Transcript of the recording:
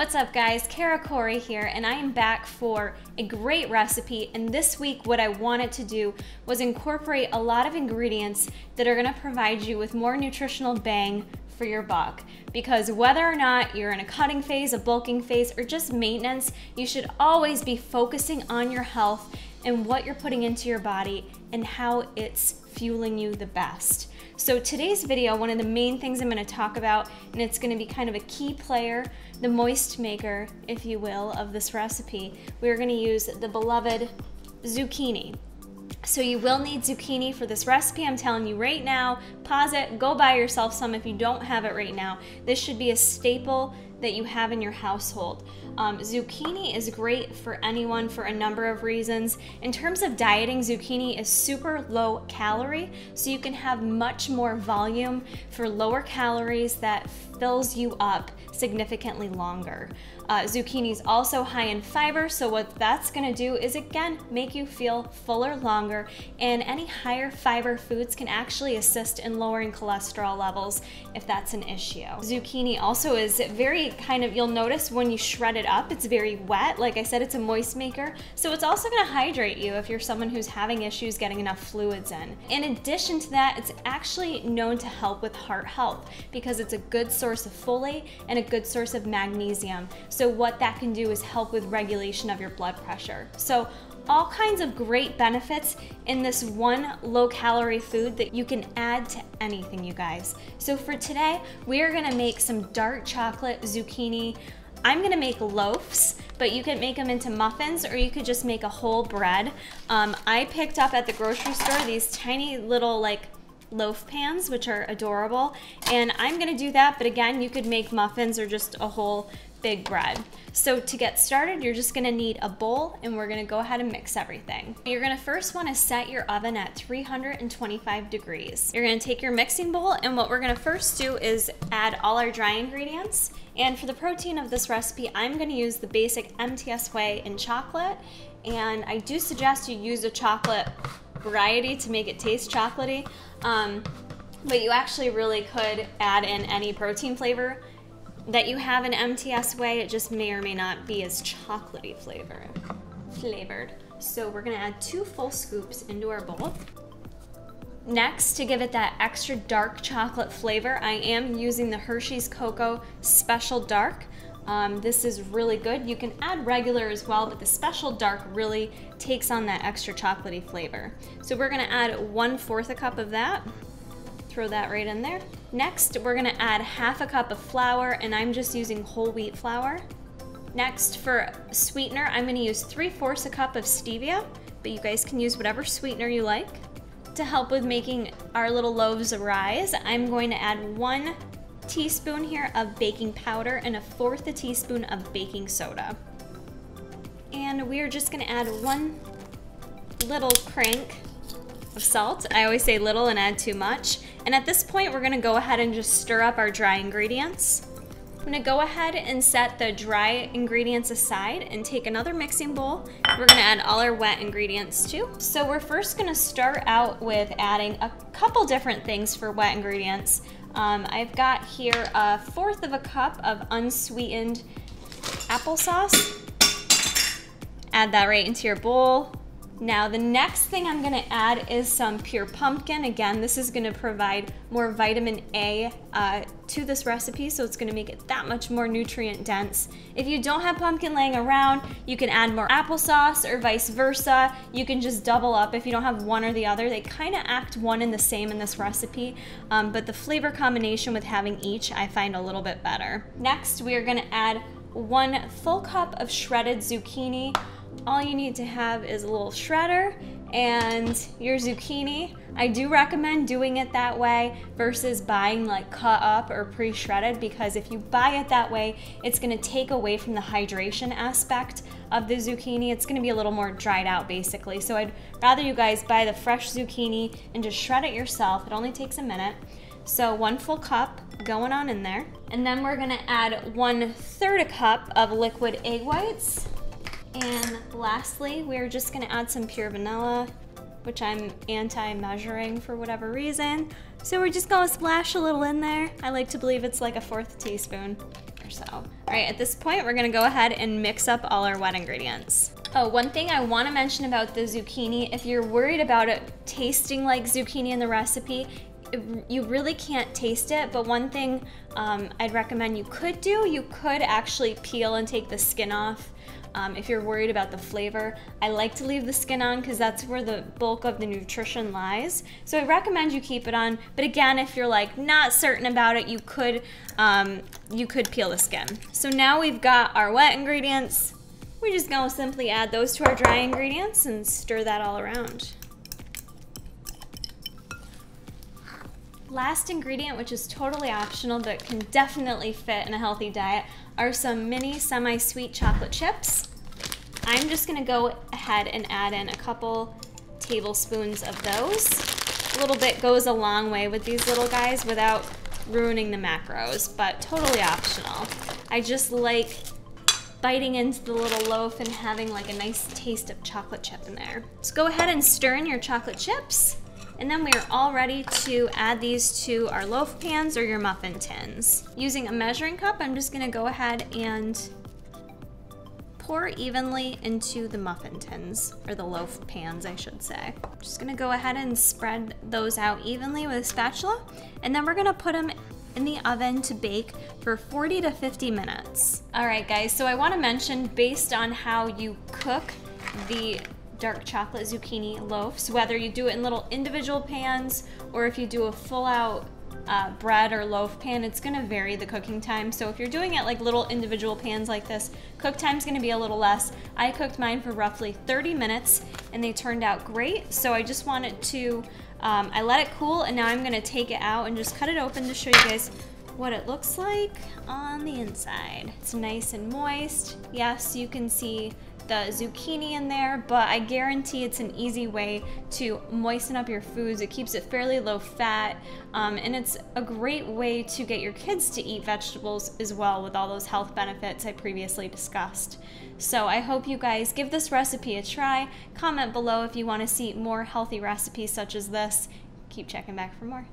What's up guys, Kara Corey here, and I am back for a great recipe. And this week what I wanted to do was incorporate a lot of ingredients that are gonna provide you with more nutritional bang for your buck. Because whether or not you're in a cutting phase, a bulking phase, or just maintenance, you should always be focusing on your health and what you're putting into your body and how it's fueling you the best. So today's video, one of the main things I'm going to talk about, and it's going to be kind of a key player, the moist maker, if you will, of this recipe, we're going to use the beloved zucchini. So you will need zucchini for this recipe. I'm telling you right now, pause it, go buy yourself some if you don't have it right now. This should be a staple that you have in your household. Zucchini is great for anyone for a number of reasons. In terms of dieting, zucchini is super low calorie, so you can have much more volume for lower calories that fills you up significantly longer. Zucchini is also high in fiber, so what that's gonna do is again make you feel fuller longer, and any higher fiber foods can actually assist in lowering cholesterol levels if that's an issue. Zucchini also is very you'll notice when you shred it up, it's very wet. Like I said, it's a moist maker, so it's also gonna hydrate you if you're someone who's having issues getting enough fluids in. In addition to that, it's actually known to help with heart health because it's a good source of folate and a good source of magnesium. So what that can do is help with regulation of your blood pressure. So all kinds of great benefits in this one low-calorie food that you can add to anything, you guys. So for today, we are gonna make some dark chocolate zucchini. I'm gonna make loaves, but you could make them into muffins or you could just make a whole bread. I picked up at the grocery store these tiny little loaf pans, which are adorable, and I'm gonna do that, but again, you could make muffins or just a whole big bread. So to get started, you're just gonna need a bowl, and we're gonna go ahead and mix everything. You're gonna first wanna set your oven at 325 degrees. You're gonna take your mixing bowl, and what we're gonna first do is add all our dry ingredients. And for the protein of this recipe, I'm gonna use the basic MTS Whey in chocolate, and I do suggest you use a chocolate variety to make it taste chocolatey, but you actually really could add in any protein flavor that you have in MTS Whey. It just may or may not be as chocolatey flavored. So we're gonna add 2 full scoops into our bowl. Next, to give it that extra dark chocolate flavor, I am using the Hershey's Cocoa Special Dark. This is really good. You can add regular as well, but the Special Dark really takes on that extra chocolatey flavor. So we're gonna add 1/4 a cup of that. Throw that right in there. Next, we're gonna add 1/2 cup of flour, and I'm just using whole wheat flour. Next, for sweetener, I'm gonna use 3/4 a cup of stevia, but you guys can use whatever sweetener you like. To help with making our little loaves rise, I'm going to add 1 teaspoon here of baking powder and 1/4 a teaspoon of baking soda. And we are just gonna add 1 little crank of salt. I always say little and add too much. And at this point, we're gonna go ahead and just stir up our dry ingredients. I'm gonna go ahead and set the dry ingredients aside and take another mixing bowl. We're gonna add all our wet ingredients too. So we're first gonna start out with adding a couple different things for wet ingredients. I've got here 1/4 of a cup of unsweetened applesauce. Add that right into your bowl. Now the next thing I'm gonna add is some pure pumpkin. Again, this is gonna provide more vitamin A to this recipe, so it's gonna make it that much more nutrient dense. If you don't have pumpkin laying around, you can add more applesauce or vice versa. You can just double up if you don't have one or the other. They kind of act one and the same in this recipe, but the flavor combination with having each I find a little bit better. Next, we are gonna add 1 full cup of shredded zucchini. All you need to have is a little shredder and your zucchini. I do recommend doing it that way versus buying cut up or pre-shredded, because if you buy it that way, it's gonna take away from the hydration aspect of the zucchini. It's gonna be a little more dried out basically. So I'd rather you guys buy the fresh zucchini and just shred it yourself. It only takes a minute. So 1 full cup going on in there. And then we're gonna add 1/3 a cup of liquid egg whites. And lastly, we're just gonna add some pure vanilla, which I'm anti-measuring for whatever reason. So we're just gonna splash a little in there. I like to believe it's like 1/4 teaspoon. or so. All right, at this point, we're gonna go ahead and mix up all our wet ingredients. Oh, one thing I wanna mention about the zucchini, if you're worried about it tasting like zucchini in the recipe, you really can't taste it, but one thing I'd recommend you could do, you could actually peel and take the skin off. If you're worried about the flavor, I like to leave the skin on because that's where the bulk of the nutrition lies. So I recommend you keep it on, but again, if you're like not certain about it, you could peel the skin. So now we've got our wet ingredients. We're just gonna simply add those to our dry ingredients and stir that all around. Last ingredient, which is totally optional but can definitely fit in a healthy diet, are some mini semi-sweet chocolate chips. I'm just gonna go ahead and add in a couple tablespoons of those. A little bit goes a long way with these little guys without ruining the macros, but totally optional. I just like biting into the little loaf and having like a nice taste of chocolate chip in there. So go ahead and stir in your chocolate chips. And then we are all ready to add these to our loaf pans or your muffin tins. Using a measuring cup, I'm just gonna go ahead and pour evenly into the muffin tins, or the loaf pans, I should say. Just gonna go ahead and spread those out evenly with a spatula, and then we're gonna put them in the oven to bake for 40 to 50 minutes. All right, guys, so I wanna mention, based on how you cook the dark chocolate zucchini loaves, whether you do it in little individual pans or if you do a full out bread or loaf pan, it's gonna vary the cooking time. So if you're doing it like little individual pans like this, cook time's gonna be a little less. I cooked mine for roughly 30 minutes and they turned out great. So I just wanted to, I let it cool, and now I'm gonna take it out and just cut it open to show you guys what it looks like on the inside. It's nice and moist. Yes, you can see the zucchini in there, but I guarantee it's an easy way to moisten up your foods. It keeps it fairly low fat, and it's a great way to get your kids to eat vegetables as well, with all those health benefits I previously discussed. So I hope you guys give this recipe a try. Comment below if you want to see more healthy recipes such as this. Keep checking back for more.